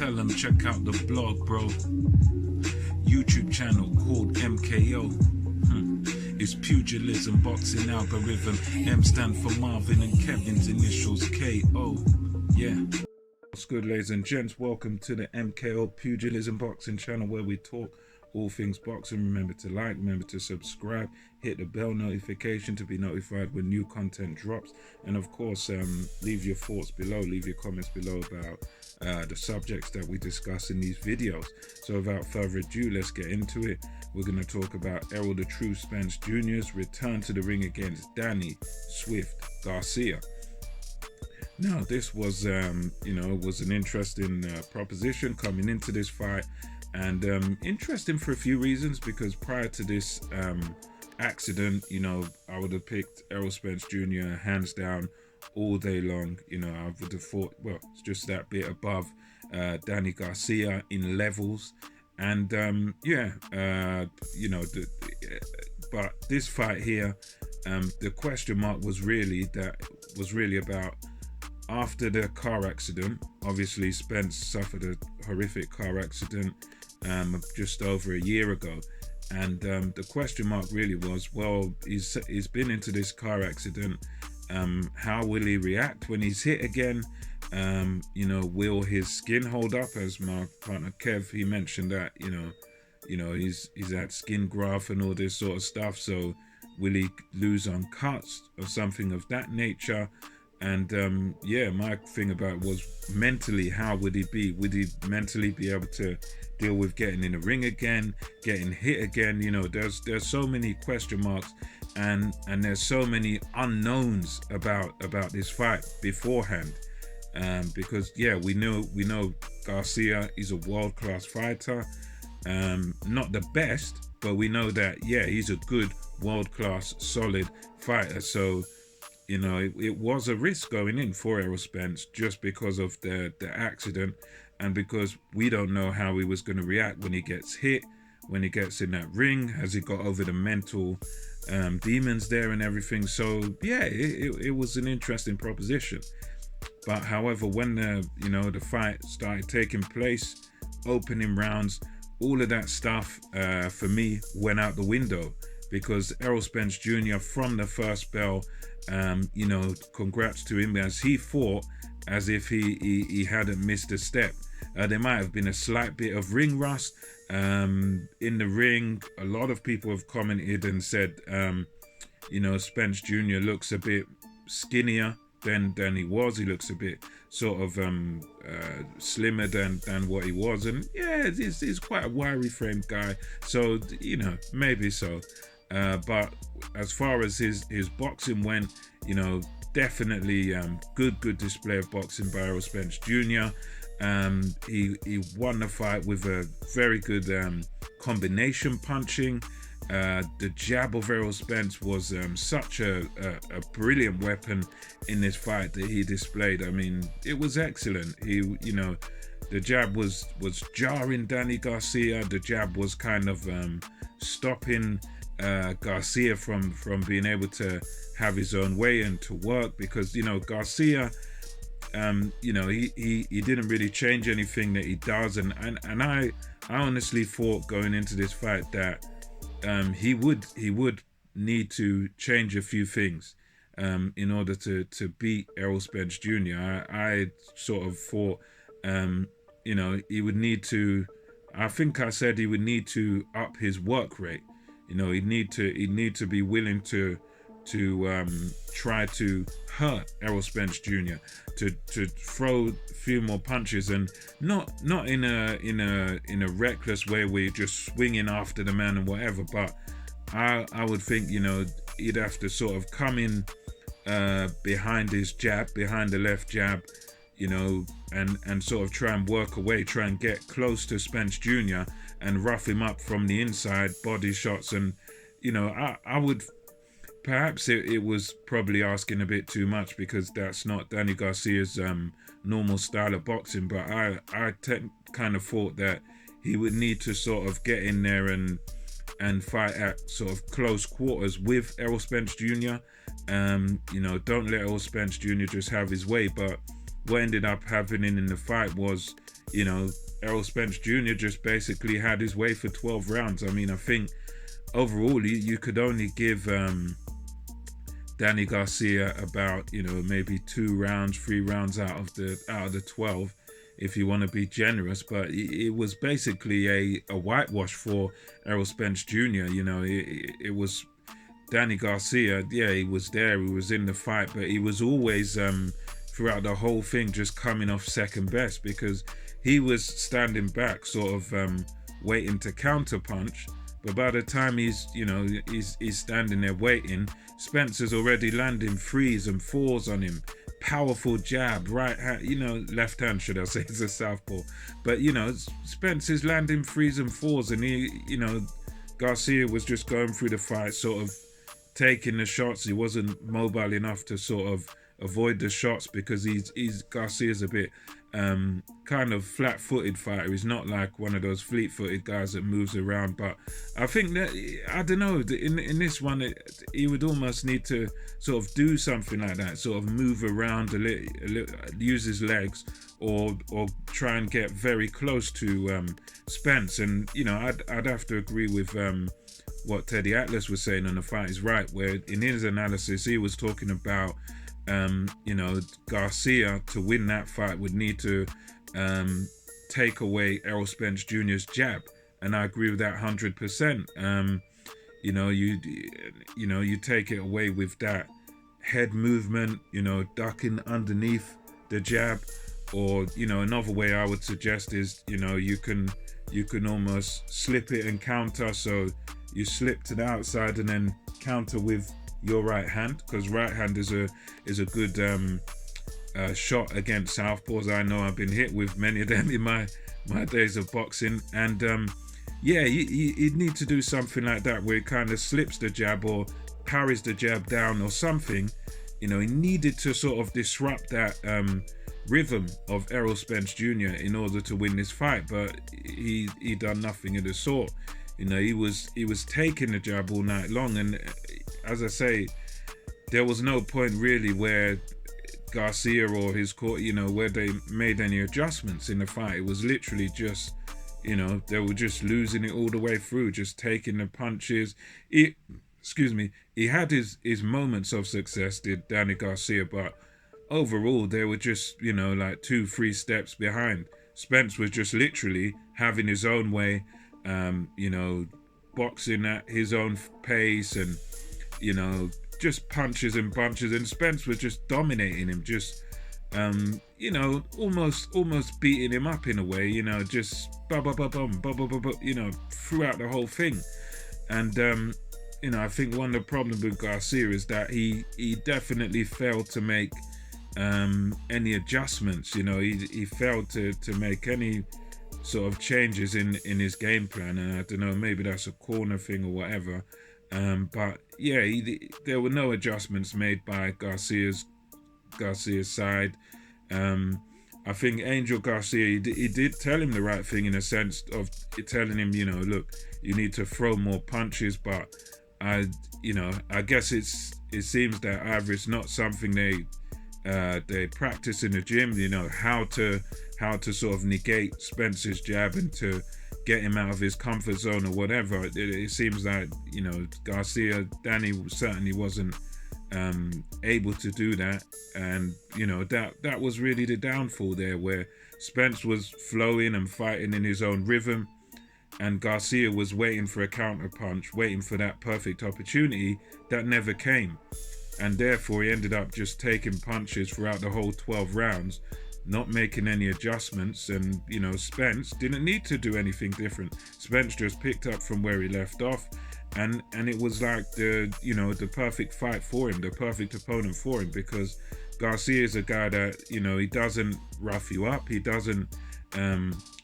tell them check out the blog, bro. YouTube channel called MKO. It's pugilism, boxing algorithm. M stand for Marvin and Kevin's initials KO. Yeah. What's good, ladies and gents? Welcome to the MKO Pugilism Boxing channel, where we talk all things boxing. Remember to like, remember to subscribe, hit the bell notification to be notified when new content drops, and of course leave your thoughts below, leave your comments below about the subjects that we discuss in these videos. So without further ado, let's get into it. We're going to talk about Errol the True Spence Jr.'s return to the ring against Danny Swift Garcia. Now, this was, was an interesting proposition coming into this fight, and interesting for a few reasons, because prior to this accident, I would have picked Errol Spence Jr. hands down all day long. I would have thought, well, it's just that bit above Danny Garcia in levels, and but this fight here, the question mark was really about, after the car accident. Obviously Spence suffered a horrific car accident just over a year ago, and the question mark really was, well, he's been into this car accident, how will he react when he's hit again? Will his skin hold up? As my partner Kev, he mentioned that he's had skin graft and all this sort of stuff, so will he lose on cuts or something of that nature? And my thing about it was, mentally, how would he be? Would he mentally be able to deal with getting in the ring again, getting hit again? There's so many question marks, and there's so many unknowns about this fight beforehand. Because we know Garcia is a world-class fighter, not the best, but we know that he's a good world-class solid fighter. So it was a risk going in for Errol Spence, just because of the accident, and because we don't know how he was going to react when he gets hit, when he gets in that ring. Has he got over the mental demons there and everything? So it was an interesting proposition. But however, when the fight started taking place, opening rounds, all of that stuff for me went out the window, because Errol Spence Jr. from the first bell, congrats to him, as he fought as if he hadn't missed a step. There might have been a slight bit of ring rust in the ring. A lot of people have commented and said, Spence Jr. looks a bit skinnier than he was. He looks a bit sort of slimmer than what he was, and he's quite a wiry framed guy, so maybe so. But as far as his boxing went, definitely good display of boxing by Errol Spence Jr. He won the fight with a very good combination punching. The jab of Errol Spence was such a brilliant weapon in this fight that he displayed. I mean, it was excellent. The jab was jarring Danny Garcia. The jab was kind of stopping Garcia from being able to have his own way and to work, because Garcia, he didn't really change anything that he does, and I honestly thought going into this fight that he would need to change a few things in order to beat Errol Spence Jr. I sort of thought he would need to, I think I said he would need to up his work rate. He'd need to be willing to try to hurt Errol Spence Jr. to throw a few more punches, and not in a reckless way where you're just swinging after the man and whatever. But I would think he'd have to sort of come in behind his jab, behind the left jab, and sort of try and work away, try and get close to Spence Jr. and rough him up from the inside, body shots. And I would, perhaps it was probably asking a bit too much, because that's not Danny Garcia's normal style of boxing. But I kind of thought that he would need to sort of get in there and fight at sort of close quarters with Errol Spence Jr. Don't let Errol Spence Jr. just have his way, but what ended up happening in the fight was, you know, Errol Spence Jr. just basically had his way for 12 rounds. I mean, I think overall you could only give Danny Garcia about, you know, maybe 2 rounds, 3 rounds out of the 12, if you want to be generous. But it was basically a whitewash for Errol Spence Jr. You know, it was Danny Garcia. Yeah, he was there, he was in the fight, but he was always throughout the whole thing just coming off second best, because he was standing back, sort of waiting to counter punch. But by the time he's standing there waiting, Spencer's already landing 3s and 4s on him. Powerful jab, right hand, left hand, should I say, it's a southpaw. But, Spencer's landing 3s and 4s, and Garcia was just going through the fight, sort of taking the shots. He wasn't mobile enough to sort of avoid the shots, because Garcia's a bit kind of flat-footed fighter. He's not like one of those fleet-footed guys that moves around. But I think that, I don't know, in this one, he would almost need to sort of do something like that, sort of move around a little, use his legs, or try and get very close to Spence. And I'd have to agree with what Teddy Atlas was saying on The Fight Is Right, where in his analysis he was talking about Garcia, to win that fight, would need to take away Errol Spence Jr.'s jab, and I agree with that 100%. You take it away with that head movement, ducking underneath the jab, or another way I would suggest is you can almost slip it and counter. So you slip to the outside and then counter with your right hand, because right hand is a good shot against southpaws. I know I've been hit with many of them in my days of boxing, and you'd need to do something like that, where he kind of slips the jab or parries the jab down or something. He needed to sort of disrupt that rhythm of Errol Spence Jr. in order to win this fight, but he done nothing of the sort. He was taking the jab all night long, and as I say, there was no point really where Garcia or his court, where they made any adjustments in the fight. It was literally just, they were just losing it all the way through, just taking the punches. He had his moments of success, did Danny Garcia, but overall they were just, like 2-3 steps behind. Spence was just literally having his own way, boxing at his own pace, and just punches and bunches, and Spence was just dominating him, just almost beating him up in a way, just throughout the whole thing. And I think one of the problems with Garcia is that he definitely failed to make any adjustments. He failed to make any sort of changes in his game plan, and I don't know, maybe that's a corner thing or whatever. But yeah, there were no adjustments made by Garcia's side. I think Angel Garcia, he did tell him the right thing, in a sense of telling him, look, you need to throw more punches. But I guess it seems that either it's not something they practice in the gym, how to sort of negate Spence's jab and to get him out of his comfort zone or whatever. It seems like, Garcia, Danny certainly wasn't able to do that. And, that was really the downfall there, where Spence was flowing and fighting in his own rhythm, and Garcia was waiting for a counter punch, waiting for that perfect opportunity that never came. And therefore he ended up just taking punches throughout the whole 12 rounds, not making any adjustments. And Spence didn't need to do anything different. Spence just picked up from where he left off, and it was like the perfect fight for him, the perfect opponent for him, because Garcia is a guy that he doesn't rough you up, he doesn't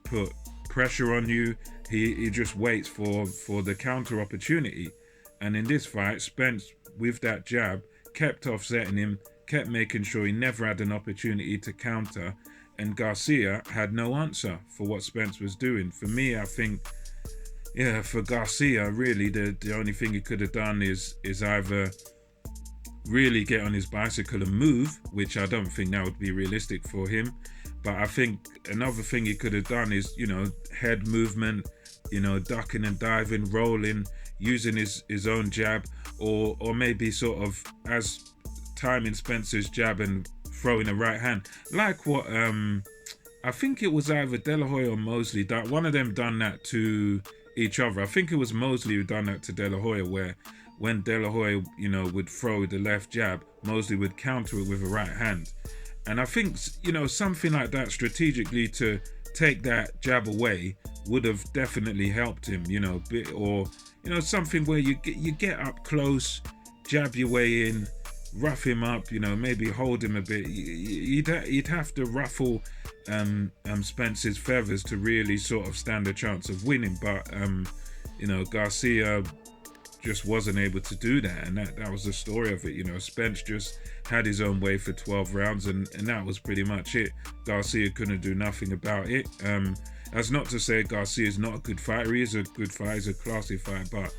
put pressure on you, he just waits for the counter opportunity. And in this fight, Spence, with that jab, kept offsetting him, kept making sure he never had an opportunity to counter, and Garcia had no answer for what Spence was doing. For me, I think, for Garcia, really, the only thing he could have done is either really get on his bicycle and move, which I don't think that would be realistic for him. But I think another thing he could have done is, head movement, ducking and diving, rolling, using his own jab, or maybe sort of as timing Spence's jab and throwing a right hand, like what I think it was either De La Hoya or Mosley. One of them done that to each other. I think it was Mosley who done that to De La Hoya, where when De La Hoya, would throw the left jab, Mosley would counter it with a right hand. And I think, something like that strategically to take that jab away would have definitely helped him, or something where you get up close, jab your way in, rough him up, maybe hold him a bit. You'd have to ruffle Spence's feathers to really sort of stand a chance of winning. But Garcia just wasn't able to do that, and that was the story of it. Spence just had his own way for 12 rounds, and that was pretty much it. Garcia couldn't do nothing about it. That's not to say Garcia is not a good fighter. He is a good fighter, he's a classy fighter, but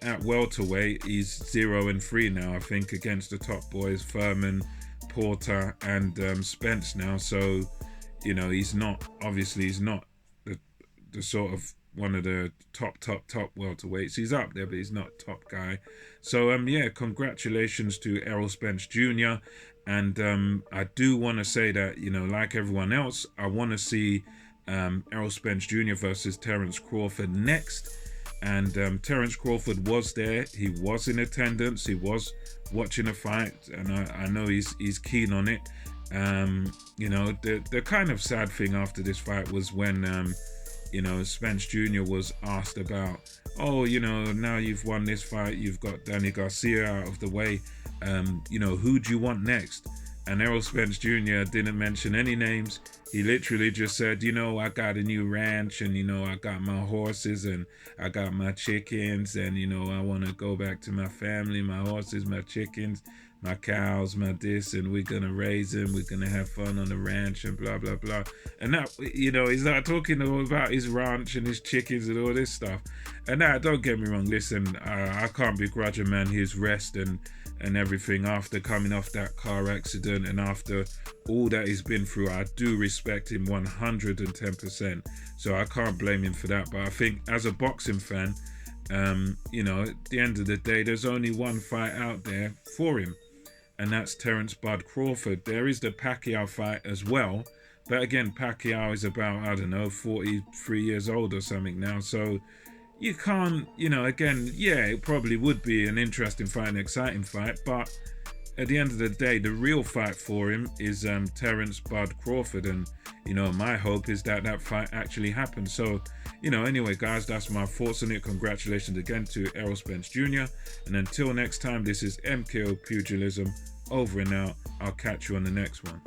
at welterweight he's 0-3 now, I think, against the top boys, Furman, Porter, and Spence now. So he's not the sort of one of the top welterweights. He's up there, but he's not top guy. So congratulations to Errol Spence Jr. And I do want to say that, like everyone else, I want to see Errol Spence Jr. versus Terence Crawford next. And Terence Crawford was there. He was in attendance. He was watching the fight, and I know he's keen on it. The kind of sad thing after this fight was when Spence Jr. was asked about, now you've won this fight, you've got Danny Garcia out of the way, who do you want next? And Errol Spence Jr. didn't mention any names. He literally just said, I got a new ranch, and I got my horses, and I got my chickens, and I want to go back to my family, my horses, my chickens, my cows, my this, and we're gonna raise them, we're gonna have fun on the ranch, and blah blah blah. And that, he's not talking all about his ranch and his chickens and all this stuff. And now, don't get me wrong, listen, I can't begrudge a man his rest and everything after coming off that car accident, and after all that he's been through. I do respect him 110%, so I can't blame him for that. But I think as a boxing fan, at the end of the day, there's only one fight out there for him, and that's Terence Bud Crawford. There is the Pacquiao fight as well, but again, Pacquiao is about, 43 years old or something now, so you can't, again, it probably would be an interesting fight, an exciting fight, but at the end of the day, the real fight for him is Terence Bud Crawford, and my hope is that fight actually happens. So anyway, guys, that's my thoughts on it. Congratulations again to Errol Spence Jr. And until next time, this is MKO Pugilism, over and out. I'll catch you on the next one.